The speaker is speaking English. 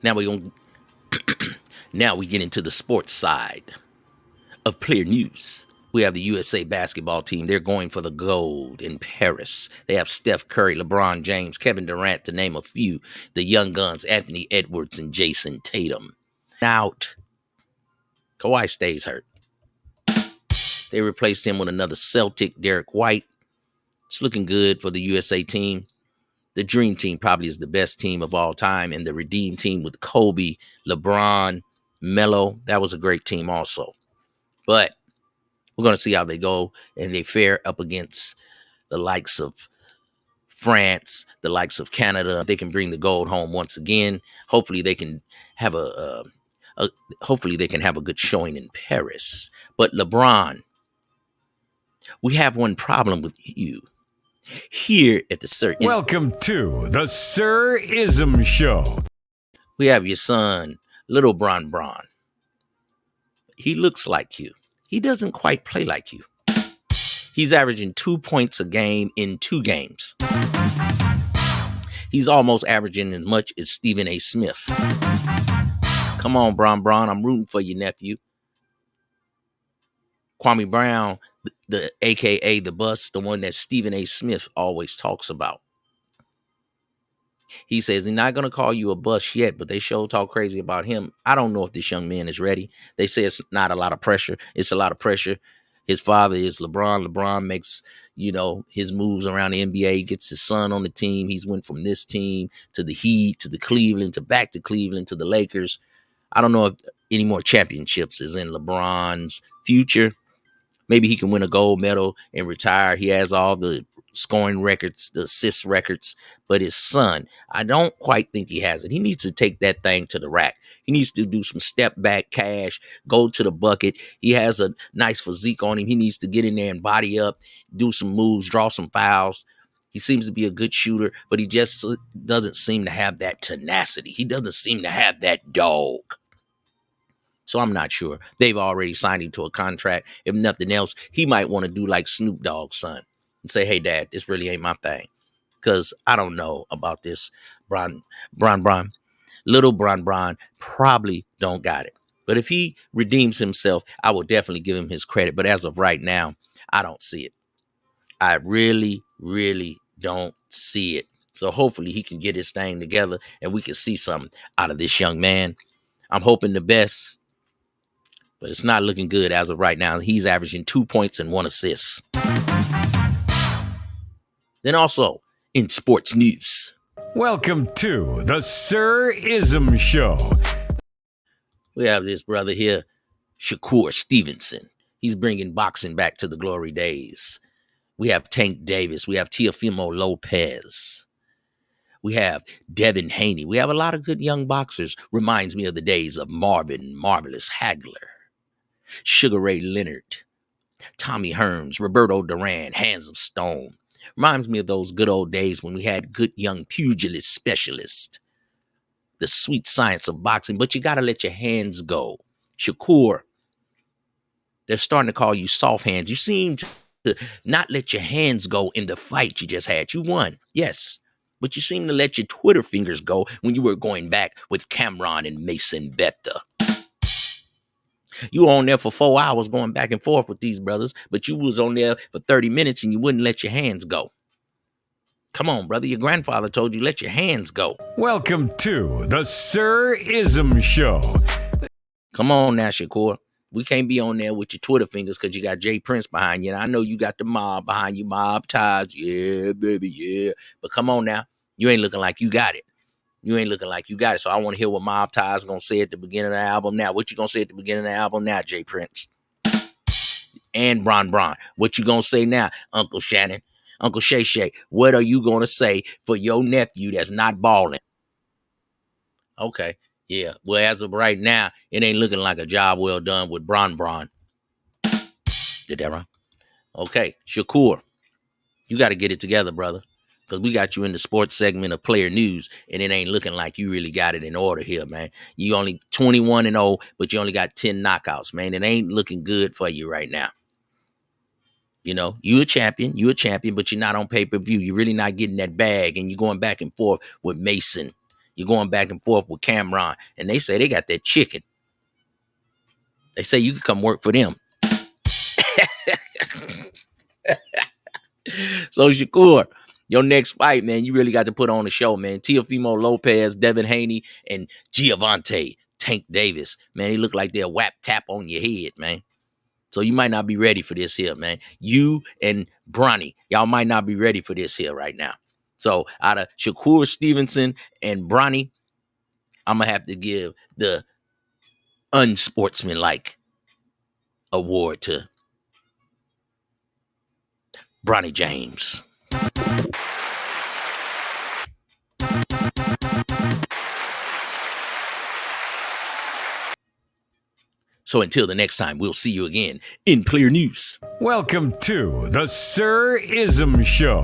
Now we get into the sports side of player news. We have the USA basketball team. They're going for the gold in Paris. They have Steph Curry, LeBron James, Kevin Durant, to name a few. The young guns, Anthony Edwards and Jason Tatum. Out. Kawhi stays hurt. They replaced him with another Celtic, Derek White. It's looking good for the USA team. The Dream Team probably is the best team of all time. And the Redeem Team with Kobe, LeBron, Melo. That was a great team also. But we're going to see how they go and they fare up against the likes of France, the likes of Canada. They can bring the gold home once again. Hopefully they can have hopefully they can have a good showing in Paris. But LeBron, we have one problem with you here at the Sir. Welcome to the Sir Ism Show. We have your son, little Bron. He looks like you. He doesn't quite play like you. He's averaging 2 points a game in 2 games. He's almost averaging as much as Stephen A. Smith. Come on, Bron. I'm rooting for you, nephew. Kwame Brown, the AKA the bus, the one that Stephen A. Smith always talks about. He says he's not going to call you a bust yet, but they sure talk crazy about him. I don't know if this young man is ready. They say it's not a lot of pressure. It's a lot of pressure. His father is LeBron. LeBron makes, his moves around the NBA, gets his son on the team. He's went from this team to the Heat, to the Cleveland, to back to Cleveland, to the Lakers. I don't know if any more championships is in LeBron's future. Maybe he can win a gold medal and retire. He has all the scoring records, the assist records, but his son, I don't quite think he has it. He needs to take that thing to the rack. He needs to do some step back cash, go to the bucket. He has a nice physique on him. He needs to get in there and body up, do some moves, draw some fouls. He seems to be a good shooter, but he just doesn't seem to have that tenacity. He doesn't seem to have that dog. So I'm not sure. They've already signed him to a contract. If nothing else, he might want to do like Snoop Dogg's son and say, hey, Dad, this really ain't my thing. Because I don't know about this. Bron. Little Bron probably don't got it. But if he redeems himself, I will definitely give him his credit. But as of right now, I don't see it. I really, really don't see it. So hopefully he can get his thing together and we can see something out of this young man. I'm hoping the best. But it's not looking good as of right now. He's averaging 2 points and 1 assist. Then also in sports news. Welcome to the Sir Ism Show. We have this brother here, Shakur Stevenson. He's bringing boxing back to the glory days. We have Tank Davis. We have Teofimo Lopez. We have Devin Haney. We have a lot of good young boxers. Reminds me of the days of Marvin Marvelous Hagler, Sugar Ray Leonard, Tommy Hearns, Roberto Duran, Hands of Stone. Reminds me of those good old days when we had good young pugilist specialists. The sweet science of boxing, but you got to let your hands go. Shakur, they're starting to call you soft hands. You seem to not let your hands go in the fight you just had. You won, yes, but you seem to let your Twitter fingers go when you were going back with Cameron and Mason Bethel. You were on there for 4 hours going back and forth with these brothers, but you was on there for 30 minutes and you wouldn't let your hands go. Come on, brother. Your grandfather told you let your hands go. Welcome to the Sir Ism Show. Come on now, Shakur. We can't be on there with your Twitter fingers because you got Jay Prince behind you. And I know you got the mob behind you, mob ties. Yeah, baby, yeah. But come on now. You ain't looking like you got it. You ain't looking like you got it. So I want to hear what Mob Ties going to say at the beginning of the album now. What you going to say at the beginning of the album now, Jay Prince? And Bron. What you going to say now, Uncle Shannon? Uncle Shay Shay, what are you going to say for your nephew that's not balling? Okay, yeah. Well, as of right now, it ain't looking like a job well done with Bron. Did that wrong? Okay, Shakur, you got to get it together, brother. Because we got you in the sports segment of player news, and it ain't looking like you really got it in order here, man. You only 21-0, but you only got 10 knockouts, man. It ain't looking good for you right now. You a champion, but you're not on pay-per-view. You're really not getting that bag, and you're going back and forth with Mason. You're going back and forth with Cameron, and they say they got that chicken. They say you can come work for them. So Shakur, your next fight, man, you really got to put on the show, man. Teofimo Lopez, Devin Haney, and Giovante Tank Davis. Man, he look like they'll whap tap on your head, man. So you might not be ready for this here, man. You and Bronny, y'all might not be ready for this here right now. So out of Shakur, Stevenson, and Bronny, I'm going to have to give the unsportsmanlike award to Bronny James. So until the next time, we'll see you again in Clear News. Welcome to the Sir Ism Show.